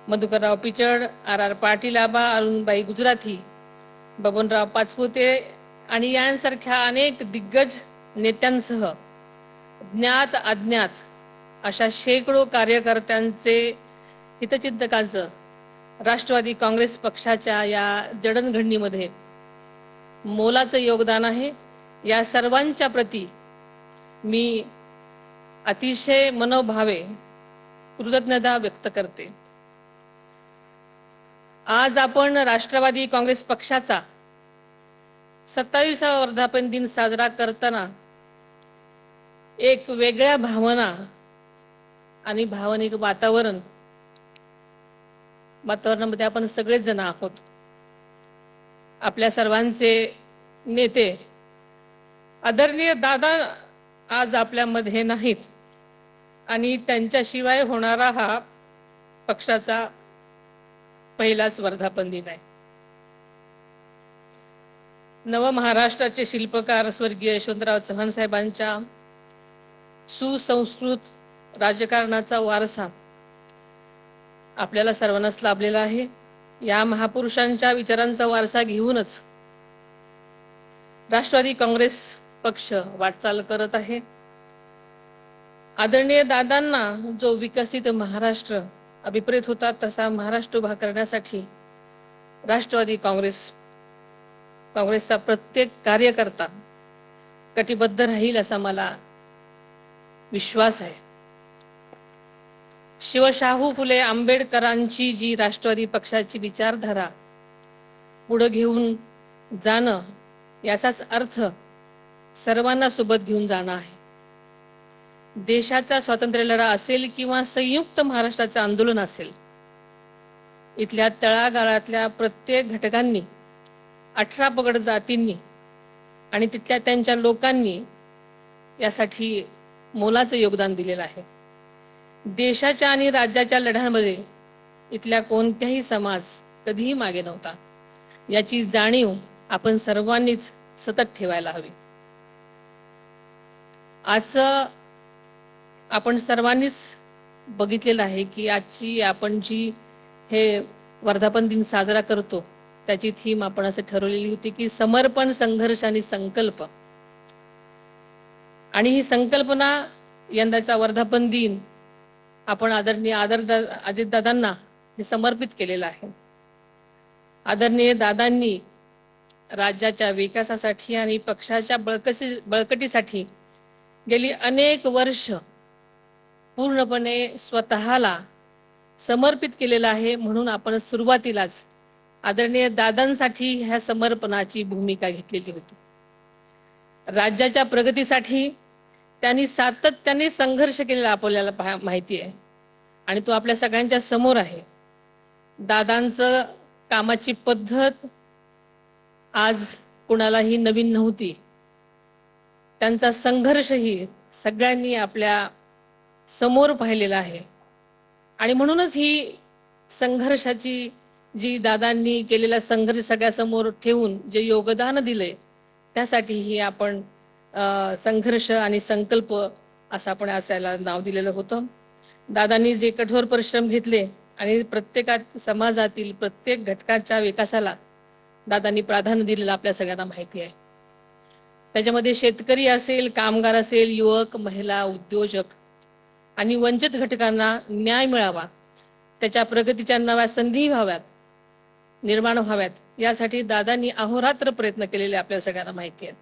Madhukarrao Pichad, R Patil आबा, अरुणबाई गुजराथी, बबनराव पाचपुते आणि यांसारख्या अनेक दिग्गज नेत्यांसह ज्ञात अज्ञात अशा शेकडो कार्यकर्त्यांचे हितचिंतकांचं राष्ट्रवादी काँग्रेस पक्षाच्या या जडणघडणीमध्ये मोलाचं योगदान आहे। या सर्वांच्या प्रती मी अतिशय मनोभावे कृतज्ञता व्यक्त करते। आज आपण राष्ट्रवादी काँग्रेस पक्षाचा 27वा वर्धापन दिन साजरा करताना एक वेगळ्या भावना आणि भावनिक वातावरणामध्ये आपण सगळेच जण आहोत। आपल्या सर्वांचे नेते आदरणीय दादा आज आपल्यामध्ये नाहीत आणि त्यांच्याशिवाय होणारा हा पक्षाचा पहिलाच वर्धापन दिन आहे। नव महाराष्ट्राचे शिल्पकार स्वर्गीय यशवंतराव चव्हाण साहेबांच्या सुसंस्कृत राजकारणाचा वारसा आपल्याला सर्वांनाच लाभलेला आहे। या महापुरुषांच्या विचारांचा वारसा घेऊनच राष्ट्रवादी काँग्रेस पक्ष वाटचाल करत आहे। आदरणीय दादांना जो विकसित महाराष्ट्र अभिप्रेत होता तसा महाराष्ट्र उभा करण्यासाठी राष्ट्रवादी काँग्रेसचा प्रत्येक कार्यकर्ता कटिबद्ध राहील असा मला विश्वास आहे। शिवशाहू फुले आंबेडकरांची जी राष्ट्रवादी पक्षाची विचारधारा पुढे घेऊन जाणं याचाच अर्थ सर्वांना सोबत घेऊन जाणं आहे। देशाचा स्वातंत्र्य लढा असेल किंवा संयुक्त महाराष्ट्राचं आंदोलन असेल, इथल्या तळागाळातल्या प्रत्येक घटकांनी 18 पगड जातींनी आणि तिथल्या त्यांच्या लोकांनी यासाठी मोलाचं योगदान दिलेलं आहे। देशाच्या आणि राज्याच्या लढ्यांमध्ये इथल्या कोणत्याही समाज कधीही मागे नव्हता, याची जाणीव आपण सर्वांनीच सतत ठेवायला हवी। आजचं आपण सर्वांनीच बघितलेलं आहे की आजची आपण जी हे वर्धापन दिन साजरा करतो त्याची थीम आपण असं ठरवलेली होती की समर्पण, संघर्ष आणि संकल्प। आणि ही संकल्पना यंदाचा वर्धापन दिन आपण आदरणीय अजितदादांना हे समर्पित केलेलं आहे। आदरणीय दादांनी राज्याच्या विकासासाठी आणि पक्षाच्या बळकटीसाठी गेली अनेक वर्ष पूर्णपणे स्वतःला समर्पित केलेलं आहे। म्हणून आपण सुरुवातीलाच आदरणीय दादांसाठी ह्या समर्पणाची भूमिका घेतलेली होती। राज्याच्या प्रगतीसाठी त्यांनी सातत्याने संघर्ष केलेला आपल्याला माहिती आहे आणि तो आपल्या सगळ्यांच्या समोर आहे। दादांचं कामाची पद्धत आज कुणालाही नवीन नव्हती, त्यांचा संघर्षही सगळ्यांनी आपल्या समोर पाहिलेला आहे आणि म्हणूनच ही संघर्षाची जी दादांनी केलेला संघर्ष सगळ्यासमोर ठेवून जे योगदान दिले त्यासाठीही आपण संघर्ष आणि संकल्प असं आपण असायला नाव दिलेलं होतं। दादांनी जे कठोर परिश्रम घेतले आणि प्रत्येकात समाजातील प्रत्येक घटकाच्या विकासाला दादांनी प्राधान्य दिलेलं आपल्या सगळ्यांना माहिती आहे। त्याच्यामध्ये शेतकरी असेल, कामगार असेल, युवक, महिला, उद्योजक आणि वंचित घटकांना न्याय मिळावा, त्याच्या प्रगतीच्या नव्या संधी निर्माण व्हाव्यात यासाठी दादांनी अहोरात्र प्रयत्न केलेले आपल्या सगळ्यांना माहिती आहे।